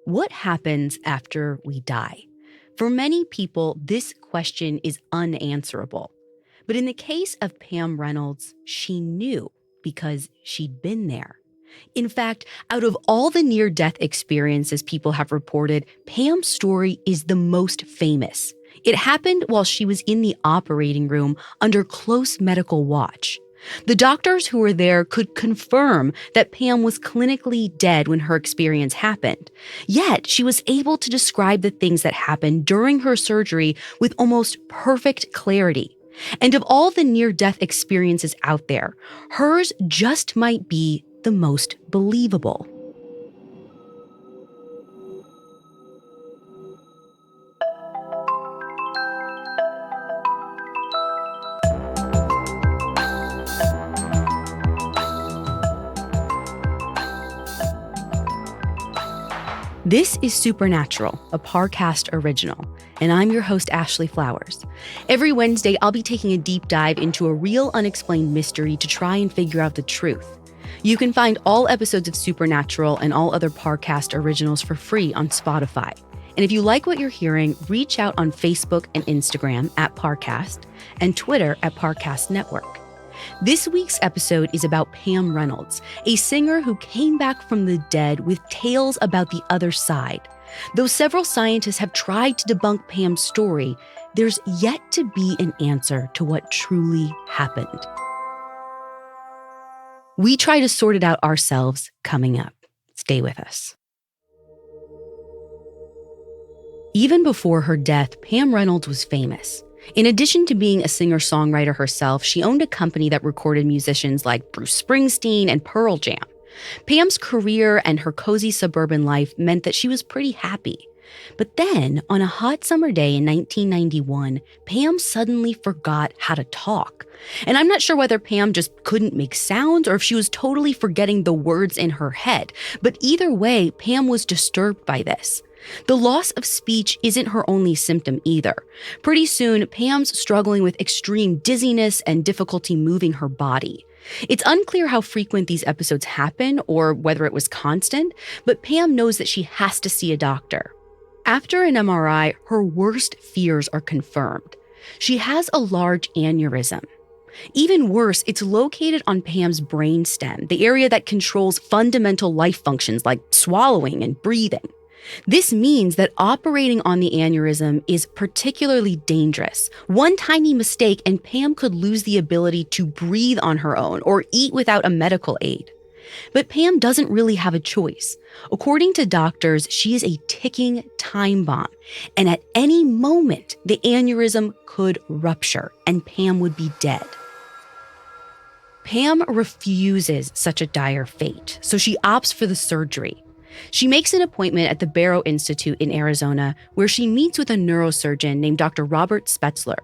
What happens after we die? For many people, this question is unanswerable. But in the case of Pam Reynolds, she knew because she'd been there. In fact, out of all the near-death experiences people have reported, Pam's story is the most famous. It happened while she was in the operating room under close medical watch. The doctors who were there could confirm that Pam was clinically dead when her experience happened. Yet, she was able to describe the things that happened during her surgery with almost perfect clarity. And of all the near-death experiences out there, hers just might be the most believable. This is Supernatural, a Parcast original, and I'm your host, Ashley Flowers. Every Wednesday, I'll be taking a deep dive into a real unexplained mystery to try and figure out the truth. You can find all episodes of Supernatural and all other Parcast originals for free on Spotify. And if you like what you're hearing, reach out on Facebook and Instagram at Parcast and Twitter at Parcast Network. This week's episode is about Pam Reynolds, a singer who came back from the dead with tales about the other side. Though several scientists have tried to debunk Pam's story, there's yet to be an answer to what truly happened. We try to sort it out ourselves coming up. Stay with us. Even before her death, Pam Reynolds was famous. In addition to being a singer-songwriter herself, she owned a company that recorded musicians like Bruce Springsteen and Pearl Jam. Pam's career and her cozy suburban life meant that she was pretty happy. But then, on a hot summer day in 1991, Pam suddenly forgot how to talk. And I'm not sure whether Pam just couldn't make sounds or if she was totally forgetting the words in her head. But either way, Pam was disturbed by this. The loss of speech isn't her only symptom either. Pretty soon, Pam's struggling with extreme dizziness and difficulty moving her body. It's unclear how frequent these episodes happen or whether it was constant, but Pam knows that she has to see a doctor. After an MRI, her worst fears are confirmed. She has a large aneurysm. Even worse, it's located on Pam's brainstem, the area that controls fundamental life functions like swallowing and breathing. This means that operating on the aneurysm is particularly dangerous. One tiny mistake and Pam could lose the ability to breathe on her own or eat without a medical aid. But Pam doesn't really have a choice. According to doctors, she is a ticking time bomb, and at any moment, the aneurysm could rupture and Pam would be dead. Pam refuses such a dire fate, so she opts for the surgery. She makes an appointment at the Barrow Institute in Arizona, where she meets with a neurosurgeon named Dr. Robert Spetzler.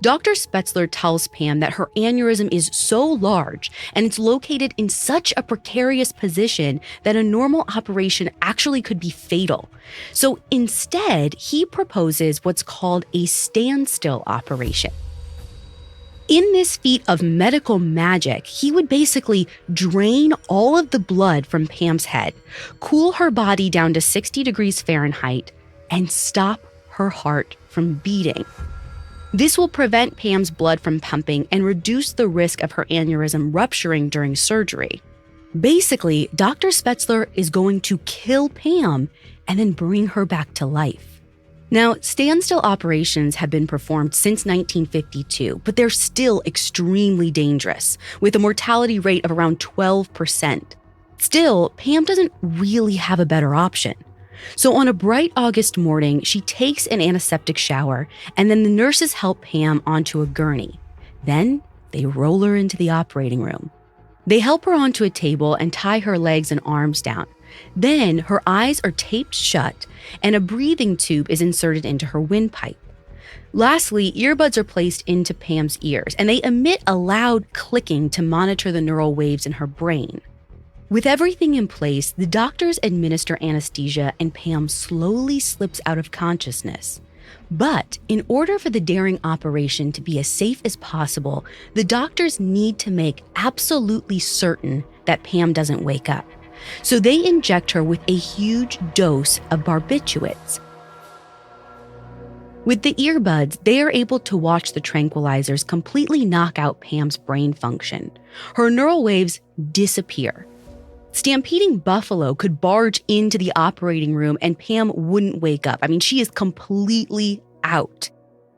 Dr. Spetzler tells Pam that her aneurysm is so large and it's located in such a precarious position that a normal operation actually could be fatal. So instead, he proposes what's called a standstill operation. In this feat of medical magic, he would basically drain all of the blood from Pam's head, cool her body down to 60 degrees Fahrenheit, and stop her heart from beating. This will prevent Pam's blood from pumping and reduce the risk of her aneurysm rupturing during surgery. Basically, Dr. Spetzler is going to kill Pam and then bring her back to life. Now, standstill operations have been performed since 1952, but they're still extremely dangerous, with a mortality rate of around 12%. Still, Pam doesn't really have a better option. So on a bright August morning, she takes an antiseptic shower, and then the nurses help Pam onto a gurney. Then they roll her into the operating room. They help her onto a table and tie her legs and arms down. Then her eyes are taped shut and a breathing tube is inserted into her windpipe. Lastly, earbuds are placed into Pam's ears and they emit a loud clicking to monitor the neural waves in her brain. With everything in place, the doctors administer anesthesia and Pam slowly slips out of consciousness. But in order for the daring operation to be as safe as possible, the doctors need to make absolutely certain that Pam doesn't wake up. So they inject her with a huge dose of barbiturates. With the earbuds, they are able to watch the tranquilizers completely knock out Pam's brain function. Her neural waves disappear. Stampeding buffalo could barge into the operating room and Pam wouldn't wake up. I mean, she is completely out.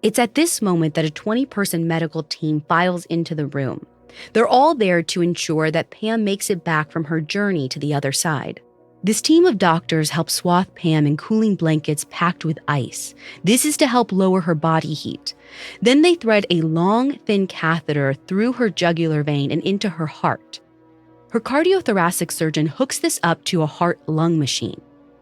It's at this moment that a 20-person medical team files into the room. They're all there to ensure that Pam makes it back from her journey to the other side. This team of doctors helps swathe Pam in cooling blankets packed with ice. This is to help lower her body heat. Then they thread a long, thin catheter through her jugular vein and into her heart. Her cardiothoracic surgeon hooks this up to a heart-lung machine.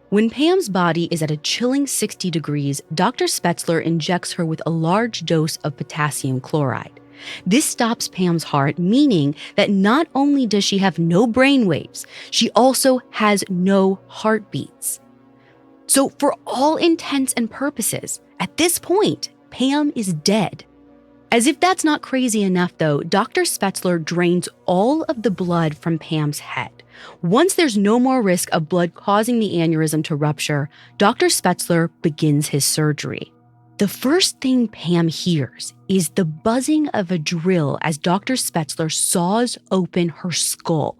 When Pam's body is at a chilling 60 degrees, Dr. Spetzler injects her with a large dose of potassium chloride. This stops Pam's heart, meaning that not only does she have no brain waves, she also has no heartbeats. So for all intents and purposes, at this point, Pam is dead. As if that's not crazy enough, though, Dr. Spetzler drains all of the blood from Pam's head. Once there's no more risk of blood causing the aneurysm to rupture, Dr. Spetzler begins his surgery. The first thing Pam hears is the buzzing of a drill as Dr. Spetzler saws open her skull.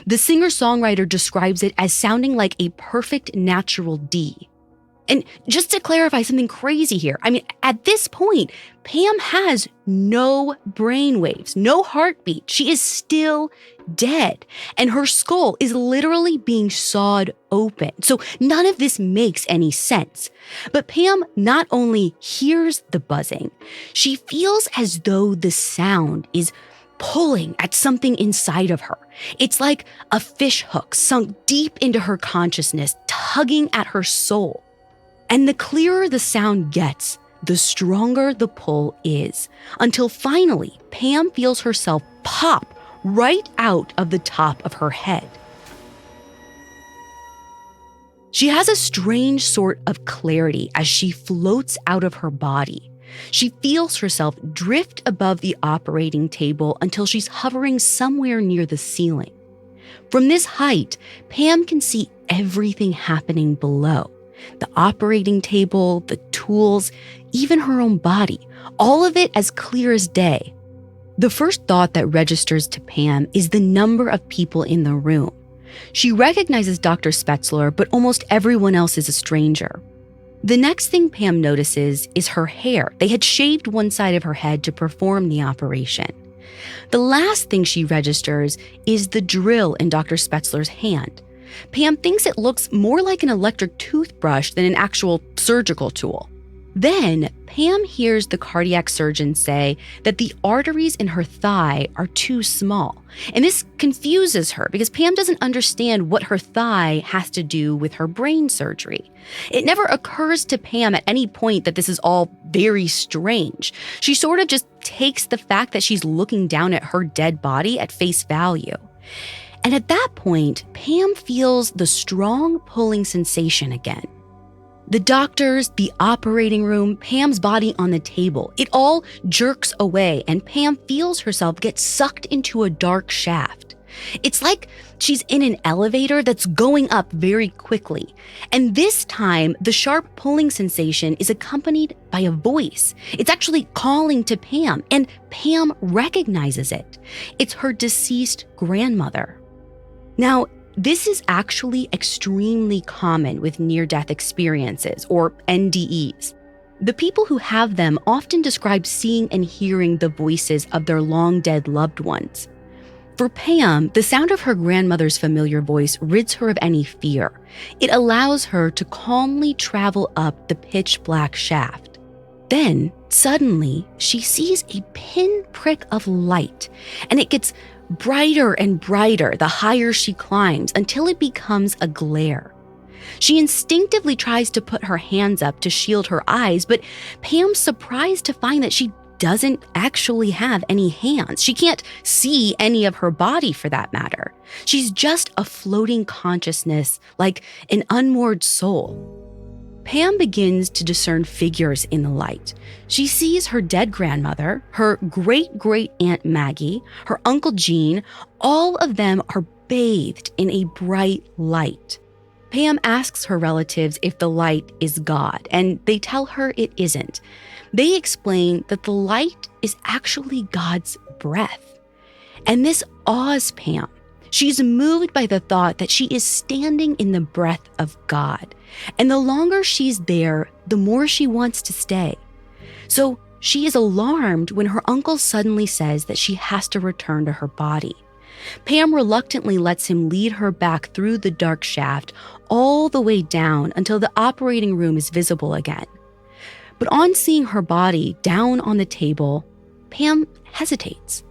The singer-songwriter describes it as sounding like a perfect natural D. And just to clarify something crazy here, I mean, at this point, Pam has no brain waves, no heartbeat. She is still dead, and her skull is literally being sawed open. So none of this makes any sense. But Pam not only hears the buzzing, she feels as though the sound is pulling at something inside of her. It's like a fish hook sunk deep into her consciousness, tugging at her soul. And the clearer the sound gets, the stronger the pull is, until finally Pam feels herself pop right out of the top of her head. She has a strange sort of clarity as she floats out of her body. She feels herself drift above the operating table until she's hovering somewhere near the ceiling. From this height, Pam can see everything happening below. The operating table, the tools, even her own body, all of it as clear as day. The first thought that registers to Pam is the number of people in the room. She recognizes Dr. Spetzler, but almost everyone else is a stranger. The next thing Pam notices is her hair. They had shaved one side of her head to perform the operation. The last thing she registers is the drill in Dr. Spetzler's hand. Pam thinks it looks more like an electric toothbrush than an actual surgical tool. Then, Pam hears the cardiac surgeon say that the arteries in her thigh are too small. And this confuses her because Pam doesn't understand what her thigh has to do with her brain surgery. It never occurs to Pam at any point that this is all very strange. She sort of just takes the fact that she's looking down at her dead body at face value. And at that point, Pam feels the strong pulling sensation again. The doctors, the operating room, Pam's body on the table, it all jerks away and Pam feels herself get sucked into a dark shaft. It's like she's in an elevator that's going up very quickly. And this time, the sharp pulling sensation is accompanied by a voice. It's actually calling to Pam, and Pam recognizes it. It's her deceased grandmother. Now, this is actually extremely common with near-death experiences, or NDEs. The people who have them often describe seeing and hearing the voices of their long-dead loved ones. For Pam, the sound of her grandmother's familiar voice rids her of any fear. It allows her to calmly travel up the pitch-black shaft. Then, suddenly, she sees a pinprick of light, and it gets brighter and brighter the higher she climbs until it becomes a glare. She instinctively tries to put her hands up to shield her eyes, but Pam's surprised to find that she doesn't actually have any hands. She can't see any of her body for that matter. She's just a floating consciousness, like an unmoored soul. Pam begins to discern figures in the light. She sees her dead grandmother, her great-great-aunt Maggie, her Uncle Gene. All of them are bathed in a bright light. Pam asks her relatives if the light is God, and they tell her it isn't. They explain that the light is actually God's breath. And this awes Pam. She's moved by the thought that she is standing in the breath of God. And the longer she's there, the more she wants to stay. So she is alarmed when her uncle suddenly says that she has to return to her body. Pam reluctantly lets him lead her back through the dark shaft all the way down until the operating room is visible again. But on seeing her body down on the table, Pam hesitates.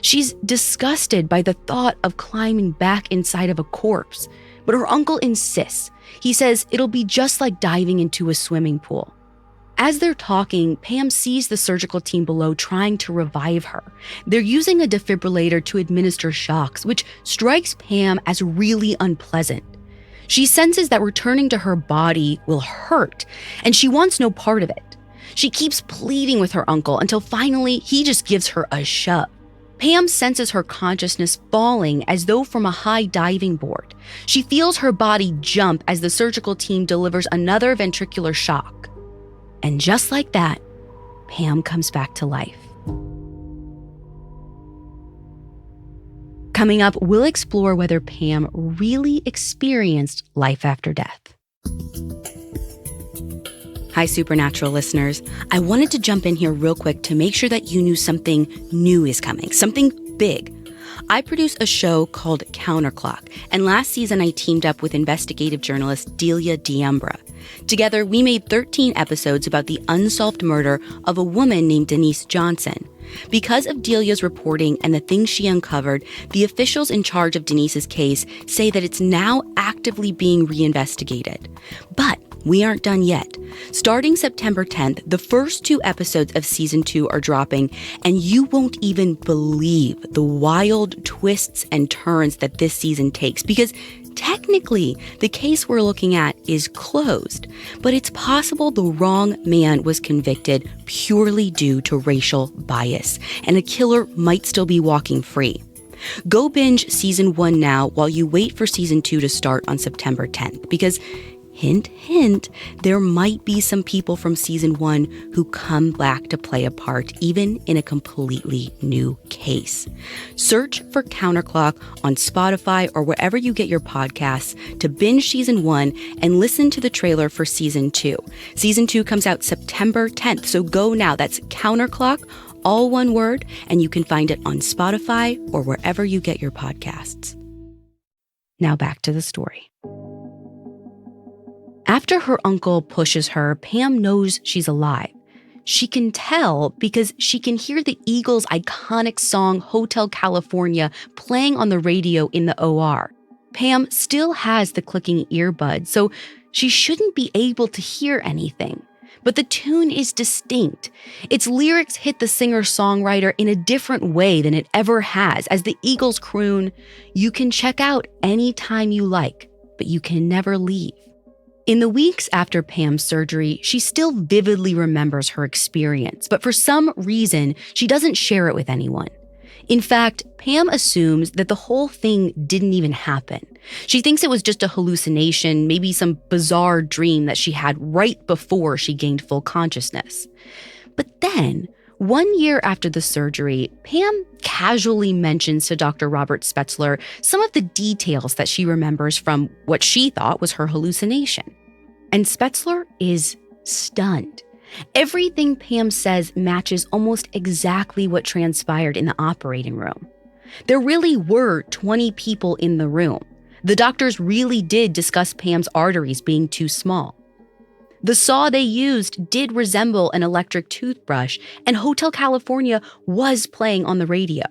She's disgusted by the thought of climbing back inside of a corpse, but her uncle insists. He says it'll be just like diving into a swimming pool. As they're talking, Pam sees the surgical team below trying to revive her. They're using a defibrillator to administer shocks, which strikes Pam as really unpleasant. She senses that returning to her body will hurt, and she wants no part of it. She keeps pleading with her uncle until finally he just gives her a shove. Pam senses her consciousness falling as though from a high diving board. She feels her body jump as the surgical team delivers another ventricular shock. And just like that, Pam comes back to life. Coming up, we'll explore whether Pam really experienced life after death. Hi, Supernatural listeners. I wanted to jump in here real quick to make sure that you knew something new is coming, something big. I produce a show called Counterclock, and last season I teamed up with investigative journalist Delia D'Ambra. Together, we made 13 episodes about the unsolved murder of a woman named Denise Johnson. Because of Delia's reporting and the things she uncovered, the officials in charge of Denise's case say that it's now actively being reinvestigated. But we aren't done yet. Starting September 10th, the first 2 episodes of season 2 are dropping, and you won't even believe the wild twists and turns that this season takes, because technically, the case we're looking at is closed, but it's possible the wrong man was convicted purely due to racial bias, and a killer might still be walking free. Go binge season 1 now while you wait for season 2 to start on September 10th, because hint, hint, there might be some people from season 1 who come back to play a part, even in a completely new case. Search for Counterclock on Spotify or wherever you get your podcasts to binge season 1 and listen to the trailer for season 2. Season 2 comes out September 10th, so go now. That's Counterclock, all one word, and you can find it on Spotify or wherever you get your podcasts. Now back to the story. After her uncle pushes her, Pam knows she's alive. She can tell because she can hear the Eagles' iconic song Hotel California playing on the radio in the OR. Pam still has the clicking earbuds, so she shouldn't be able to hear anything. But the tune is distinct. Its lyrics hit the singer-songwriter in a different way than it ever has, as the Eagles croon, "You can check out anytime you like, but you can never leave." In the weeks after Pam's surgery, she still vividly remembers her experience, but for some reason, she doesn't share it with anyone. In fact, Pam assumes that the whole thing didn't even happen. She thinks it was just a hallucination, maybe some bizarre dream that she had right before she gained full consciousness. But then, 1 year after the surgery, Pam casually mentions to Dr. Robert Spetzler some of the details that she remembers from what she thought was her hallucination. And Spetzler is stunned. Everything Pam says matches almost exactly what transpired in the operating room. There really were 20 people in the room. The doctors really did discuss Pam's arteries being too small. The saw they used did resemble an electric toothbrush, and Hotel California was playing on the radio.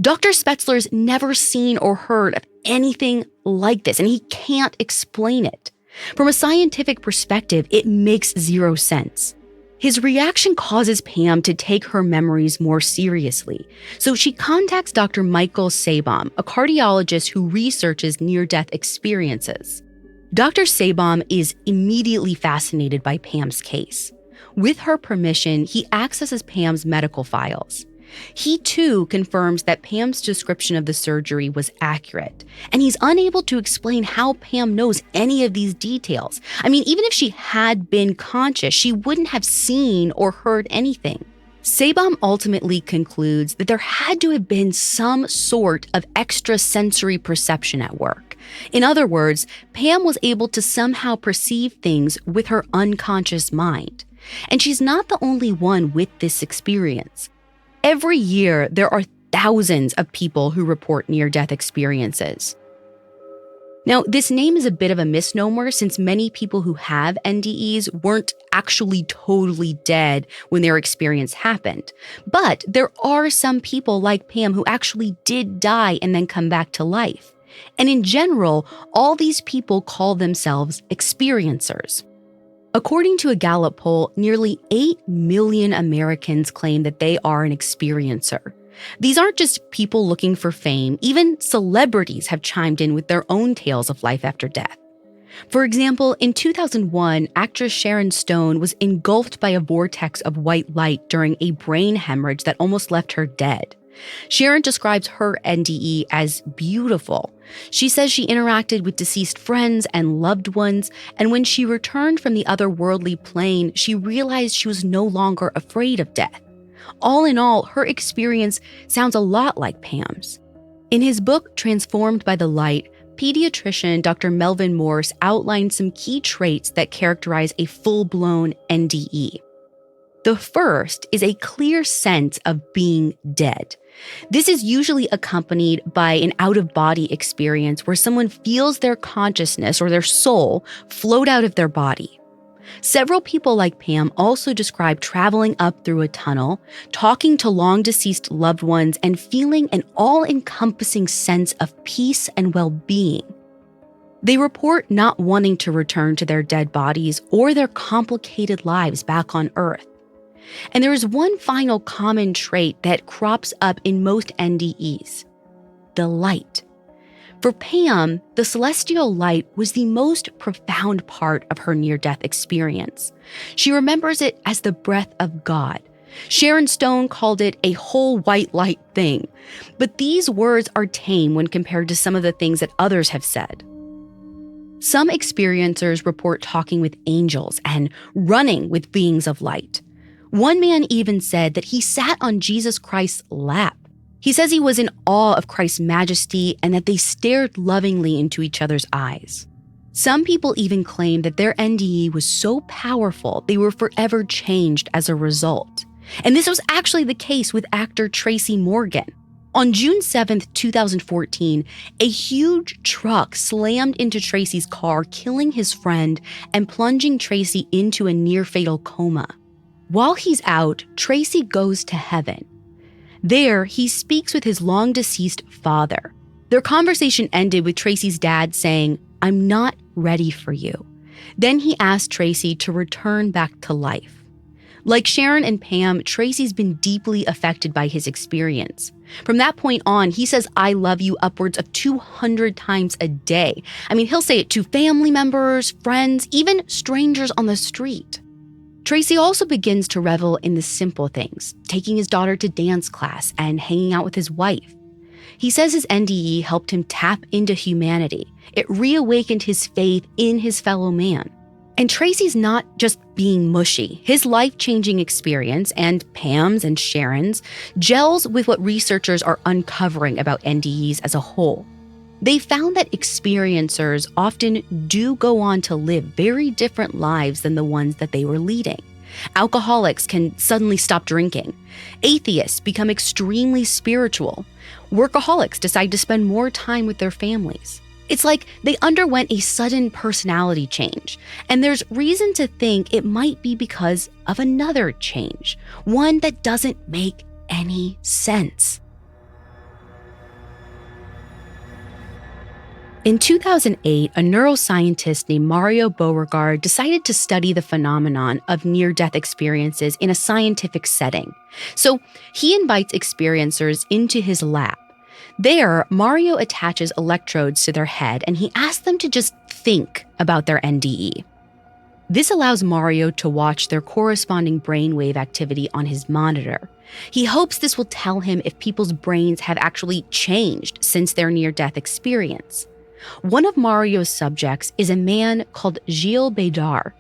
Dr. Spetzler's never seen or heard of anything like this, and he can't explain it. From a scientific perspective, it makes zero sense. His reaction causes Pam to take her memories more seriously, so she contacts Dr. Michael Sabom, a cardiologist who researches near-death experiences. Dr. Sabom is immediately fascinated by Pam's case. With her permission, he accesses Pam's medical files. He too confirms that Pam's description of the surgery was accurate, and he's unable to explain how Pam knows any of these details. I mean, even if she had been conscious, she wouldn't have seen or heard anything. Sabom ultimately concludes that there had to have been some sort of extrasensory perception at work. In other words, Pam was able to somehow perceive things with her unconscious mind. And she's not the only one with this experience. Every year, there are thousands of people who report near-death experiences. Now, this name is a bit of a misnomer since many people who have NDEs weren't actually totally dead when their experience happened. But there are some people like Pam who actually did die and then come back to life. And in general, all these people call themselves experiencers. According to a Gallup poll, nearly 8 million Americans claim that they are an experiencer. These aren't just people looking for fame. Even celebrities have chimed in with their own tales of life after death. For example, in 2001, actress Sharon Stone was engulfed by a vortex of white light during a brain hemorrhage that almost left her dead. Sharon describes her NDE as beautiful. She says she interacted with deceased friends and loved ones, and when she returned from the otherworldly plane, she realized she was no longer afraid of death. All in all, her experience sounds a lot like Pam's. In his book, Transformed by the Light, pediatrician Dr. Melvin Morse outlined some key traits that characterize a full-blown NDE. The first is a clear sense of being dead. This is usually accompanied by an out-of-body experience where someone feels their consciousness or their soul float out of their body. Several people like Pam also describe traveling up through a tunnel, talking to long-deceased loved ones, and feeling an all-encompassing sense of peace and well-being. They report not wanting to return to their dead bodies or their complicated lives back on Earth. And there is one final common trait that crops up in most NDEs: the light. For Pam, the celestial light was the most profound part of her near-death experience. She remembers it as the breath of God. Sharon Stone called it a whole white light thing. But these words are tame when compared to some of the things that others have said. Some experiencers report talking with angels and running with beings of light. One man even said that he sat on Jesus Christ's lap. He says he was in awe of Christ's majesty and that they stared lovingly into each other's eyes. Some people even claim that their NDE was so powerful they were forever changed as a result. And this was actually the case with actor Tracy Morgan. On June 7, 2014, a huge truck slammed into Tracy's car, killing his friend and plunging Tracy into a near-fatal coma. While he's out, Tracy goes to heaven. There, he speaks with his long-deceased father. Their conversation ended with Tracy's dad saying, "I'm not ready for you." Then he asked Tracy to return back to life. Like Sharon and Pam, Tracy's been deeply affected by his experience. From that point on, he says "I love you" upwards of 200 times a day. I mean, he'll say it to family members, friends, even strangers on the street. Tracy also begins to revel in the simple things, taking his daughter to dance class and hanging out with his wife. He says his NDE helped him tap into humanity. It reawakened his faith in his fellow man. And Tracy's not just being mushy. His life-changing experience, and Pam's and Sharon's, gels with what researchers are uncovering about NDEs as a whole. They found that experiencers often do go on to live very different lives than the ones that they were leading. Alcoholics can suddenly stop drinking. Atheists become extremely spiritual. Workaholics decide to spend more time with their families. It's like they underwent a sudden personality change, and there's reason to think it might be because of another change, one that doesn't make any sense. In 2008, a neuroscientist named Mario Beauregard decided to study the phenomenon of near-death experiences in a scientific setting. So he invites experiencers into his lab. There, Mario attaches electrodes to their head and he asks them to just think about their NDE. This allows Mario to watch their corresponding brainwave activity on his monitor. He hopes this will tell him if people's brains have actually changed since their near-death experience. One of Mario's subjects is a man called Gilles Bédard.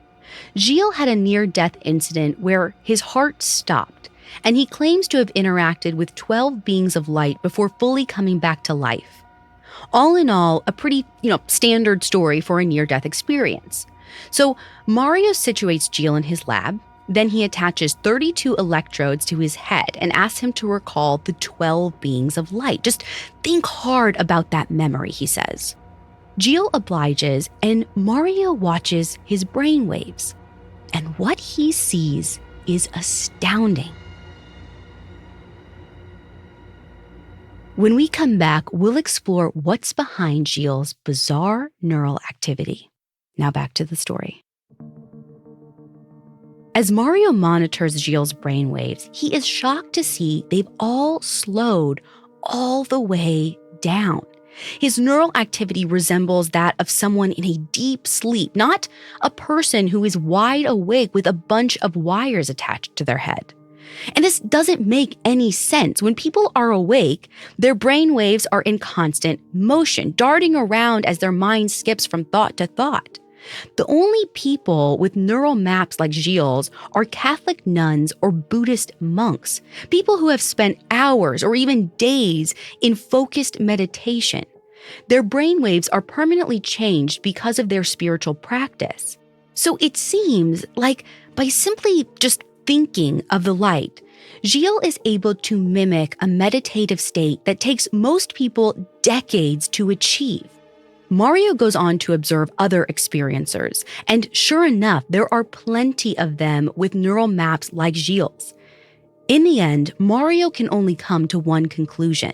Gilles had a near-death incident where his heart stopped, and he claims to have interacted with 12 beings of light before fully coming back to life. All in all, a pretty, standard story for a near-death experience. So Mario situates Gilles in his lab. Then he attaches 32 electrodes to his head and asks him to recall the 12 beings of light. Just think hard about that memory, he says. Gilles obliges, and Mario watches his brainwaves. And what he sees is astounding. When we come back, we'll explore what's behind Gilles' bizarre neural activity. Now back to the story. As Mario monitors Gilles' brainwaves, he is shocked to see they've all slowed all the way down. His neural activity resembles that of someone in a deep sleep, not a person who is wide awake with a bunch of wires attached to their head. And this doesn't make any sense. When people are awake, their brainwaves are in constant motion, darting around as their mind skips from thought to thought. The only people with neural maps like Gilles are Catholic nuns or Buddhist monks, people who have spent hours or even days in focused meditation. Their brainwaves are permanently changed because of their spiritual practice. So it seems like by simply just thinking of the light, Gilles is able to mimic a meditative state that takes most people decades to achieve. Mario goes on to observe other experiencers, and sure enough, there are plenty of them with neural maps like Gilles'. In the end, Mario can only come to one conclusion: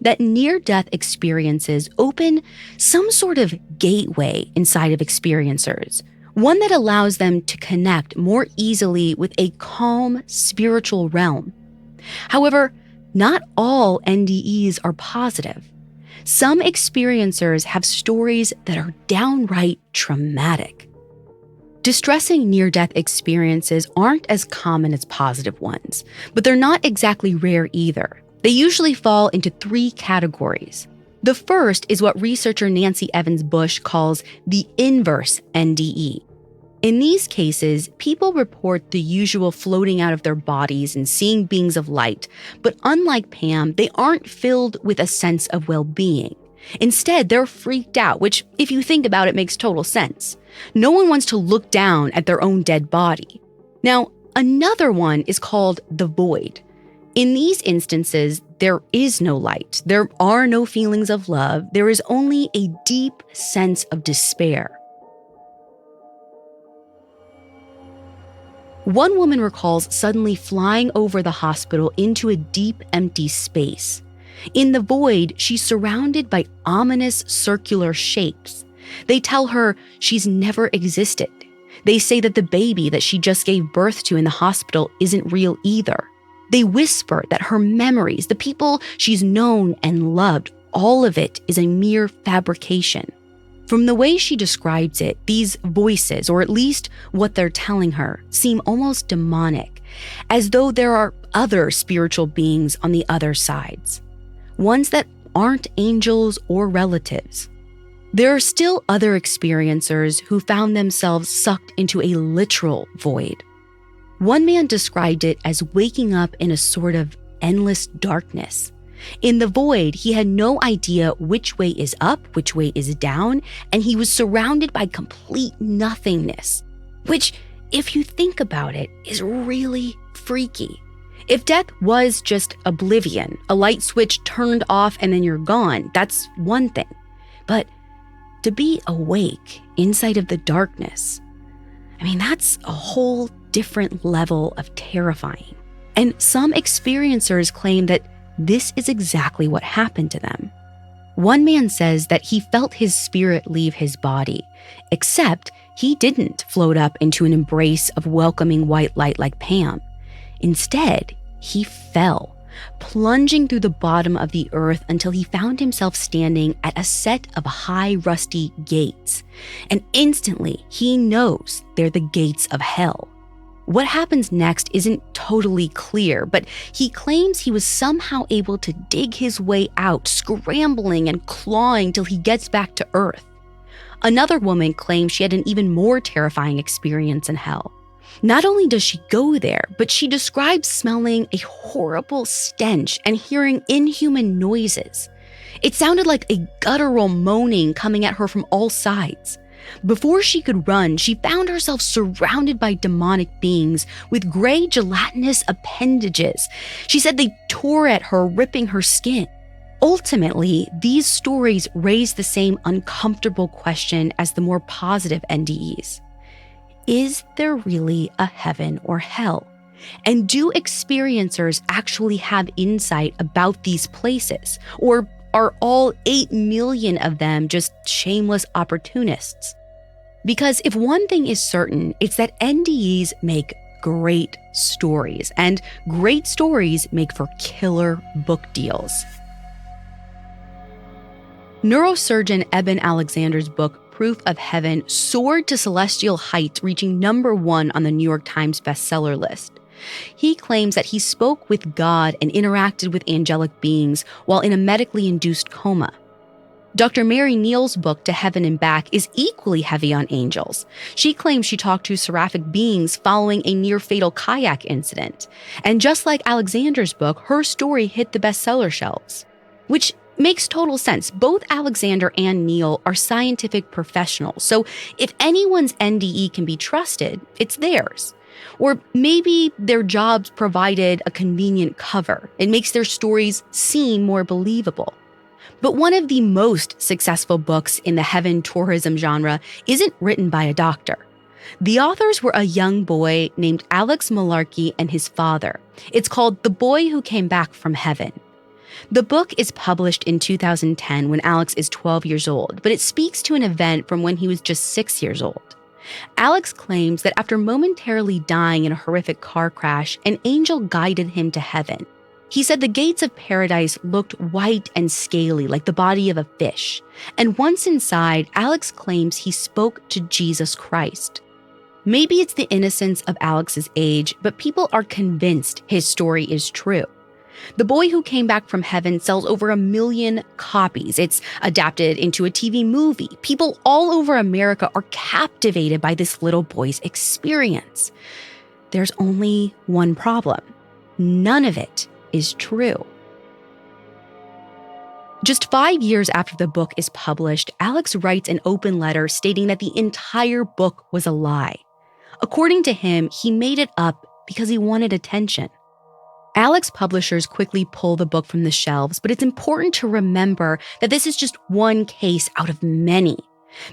that near-death experiences open some sort of gateway inside of experiencers, one that allows them to connect more easily with a calm spiritual realm. However, not all NDEs are positive. Some experiencers have stories that are downright traumatic. Distressing near-death experiences aren't as common as positive ones, but they're not exactly rare either. They usually fall into 3 categories. The first is what researcher Nancy Evans Bush calls the Inverse Nde. In these cases, people report the usual floating out of their bodies and seeing beings of light, but unlike Pam, they aren't filled with a sense of well-being. Instead, they're freaked out, which, if you think about it, makes total sense. No one wants to look down at their own dead body. Now, another one is called the void. In these instances, there is no light. There are no feelings of love. There is only a deep sense of despair. One woman recalls suddenly flying over the hospital into a deep, empty space. In the void, she's surrounded by ominous circular shapes. They tell her she's never existed. They say that the baby that she just gave birth to in the hospital isn't real either. They whisper that her memories, the people she's known and loved, all of it is a mere fabrication. From the way she describes it, these voices, or at least what they're telling her, seem almost demonic, as though there are other spiritual beings on the other sides, ones that aren't angels or relatives. There are still other experiencers who found themselves sucked into a literal void. One man described it as waking up in a sort of endless darkness. In the void, he had no idea which way is up, which way is down, and he was surrounded by complete nothingness, which, if you think about it, is really freaky. If death was just oblivion, a light switch turned off and then you're gone, that's one thing. But to be awake inside of the darkness, that's a whole different level of terrifying. And some experiencers claim that this is exactly what happened to them. One man says that he felt his spirit leave his body, except he didn't float up into an embrace of welcoming white light like Pam. Instead, he fell, plunging through the bottom of the earth until he found himself standing at a set of high, rusty gates. And instantly, he knows they're the gates of hell. What happens next isn't totally clear, but he claims he was somehow able to dig his way out, scrambling and clawing till he gets back to Earth. Another woman claims she had an even more terrifying experience in hell. Not only does she go there, but she describes smelling a horrible stench and hearing inhuman noises. It sounded like a guttural moaning coming at her from all sides. Before she could run, she found herself surrounded by demonic beings with gray gelatinous appendages. She said they tore at her, ripping her skin. Ultimately, these stories raise the same uncomfortable question as the more positive NDEs. Is there really a heaven or hell? And do experiencers actually have insight about these places? Or are all 8 million of them just shameless opportunists? Because if one thing is certain, it's that NDEs make great stories, and great stories make for killer book deals. Neurosurgeon Eben Alexander's book, Proof of Heaven, soared to celestial heights, reaching #1 on the New York Times bestseller list. He claims that he spoke with God and interacted with angelic beings while in a medically induced coma. Dr. Mary Neal's book, To Heaven and Back, is equally heavy on angels. She claims she talked to seraphic beings following a near-fatal kayak incident. And just like Alexander's book, her story hit the bestseller shelves. Which makes total sense. Both Alexander and Neal are scientific professionals, so if anyone's NDE can be trusted, it's theirs. Or maybe their jobs provided a convenient cover. It makes their stories seem more believable. But one of the most successful books in the heaven tourism genre isn't written by a doctor. The authors were a young boy named Alex Malarkey and his father. It's called The Boy Who Came Back from Heaven. The book is published in 2010 when Alex is 12 years old, but it speaks to an event from when he was just 6 years old. Alex claims that after momentarily dying in a horrific car crash, an angel guided him to heaven. He said the gates of paradise looked white and scaly like the body of a fish. And once inside, Alex claims he spoke to Jesus Christ. Maybe it's the innocence of Alex's age, but people are convinced his story is true. The Boy Who Came Back from Heaven sells over 1 million copies. It's adapted into a TV movie. People all over America are captivated by this little boy's experience. There's only one problem. None of it is true. Just 5 years after the book is published, Alex writes an open letter stating that the entire book was a lie. According to him, he made it up because he wanted attention. Alex publishers quickly pull the book from the shelves, but it's important to remember that this is just one case out of many.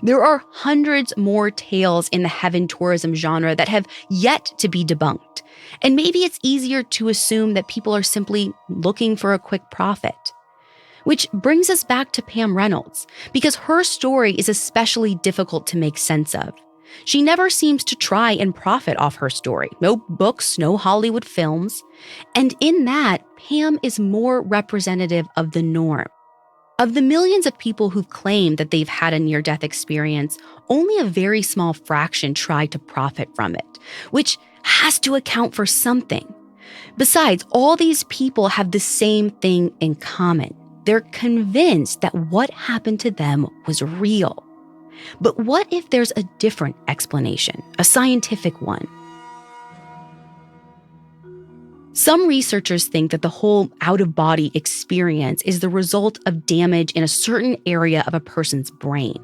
There are hundreds more tales in the heaven tourism genre that have yet to be debunked. And maybe it's easier to assume that people are simply looking for a quick profit. Which brings us back to Pam Reynolds, because her story is especially difficult to make sense of. She never seems to try and profit off her story. No books, no Hollywood films. And in that, Pam is more representative of the norm. Of the millions of people who've claimed that they've had a near-death experience, only a very small fraction try to profit from it, which has to account for something. Besides, all these people have the same thing in common. They're convinced that what happened to them was real. But what if there's a different explanation, a scientific one? Some researchers think that the whole out-of-body experience is the result of damage in a certain area of a person's brain.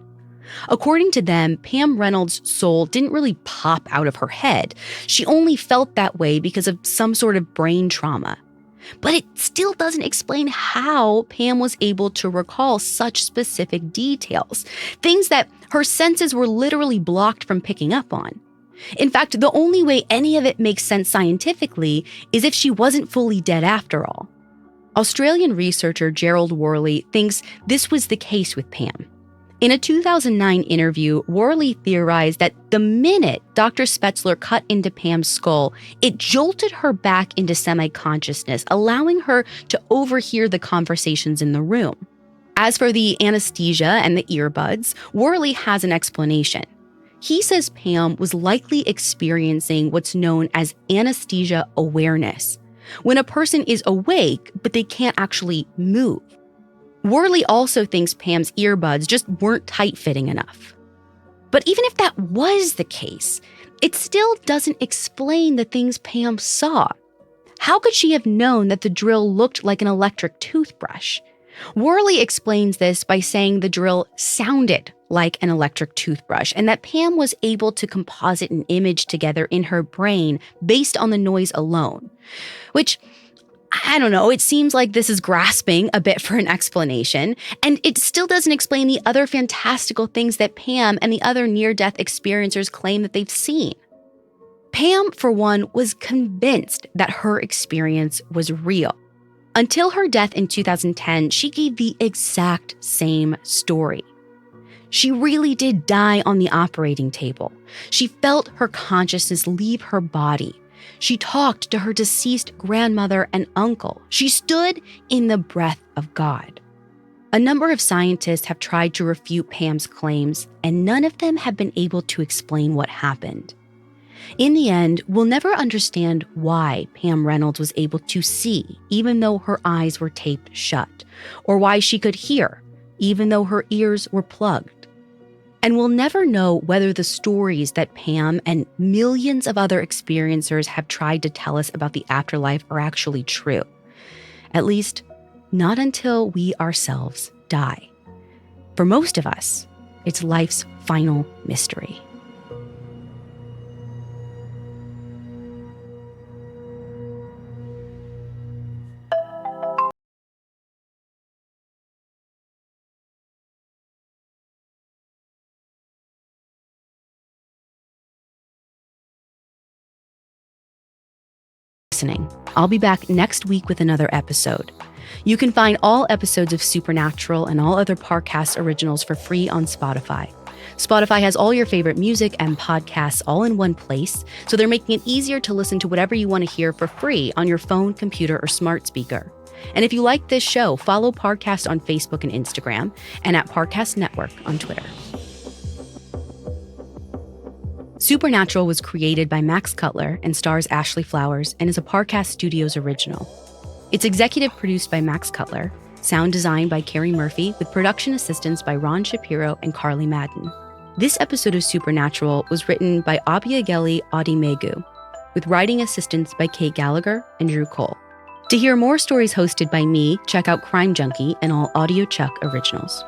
According to them, Pam Reynolds' soul didn't really pop out of her head. She only felt that way because of some sort of brain trauma. But it still doesn't explain how Pam was able to recall such specific details, things that her senses were literally blocked from picking up on. In fact, the only way any of it makes sense scientifically is if she wasn't fully dead after all. Australian researcher Gerald Worley thinks this was the case with Pam. In a 2009 interview, Worley theorized that the minute Dr. Spetzler cut into Pam's skull, it jolted her back into semi-consciousness, allowing her to overhear the conversations in the room. As for the anesthesia and the earbuds, Worley has an explanation. He says Pam was likely experiencing what's known as anesthesia awareness, when a person is awake, but they can't actually move. Worley also thinks Pam's earbuds just weren't tight-fitting enough. But even if that was the case, it still doesn't explain the things Pam saw. How could she have known that the drill looked like an electric toothbrush? Worley explains this by saying the drill sounded like an electric toothbrush and that Pam was able to composite an image together in her brain based on the noise alone, which, I don't know, it seems like this is grasping a bit for an explanation, and it still doesn't explain the other fantastical things that Pam and the other near-death experiencers claim that they've seen. Pam, for one, was convinced that her experience was real. Until her death in 2010, she gave the exact same story. She really did die on the operating table. She felt her consciousness leave her body. She talked to her deceased grandmother and uncle. She stood in the breath of God. A number of scientists have tried to refute Pam's claims, and none of them have been able to explain what happened. In the end, we'll never understand why Pam Reynolds was able to see even though her eyes were taped shut, or why she could hear even though her ears were plugged. And we'll never know whether the stories that Pam and millions of other experiencers have tried to tell us about the afterlife are actually true. At least, not until we ourselves die. For most of us, it's life's final mystery. I'll be back next week with another episode. You can find all episodes of Supernatural and all other Parcast originals for free on Spotify. Spotify has all your favorite music and podcasts all in one place, so they're making it easier to listen to whatever you want to hear for free on your phone, computer, or smart speaker. And if you like this show, follow Parcast on Facebook and Instagram, and at Parcast Network on Twitter. Supernatural was created by Max Cutler and stars Ashley Flowers and is a Parcast Studios original. It's executive produced by Max Cutler, sound designed by Carrie Murphy, with production assistance by Ron Shapiro and Carly Madden. This episode of Supernatural was written by Obiageli Adimegu, with writing assistance by Kate Gallagher and Drew Cole. To hear more stories hosted by me, check out Crime Junkie and all Audio Chuck originals.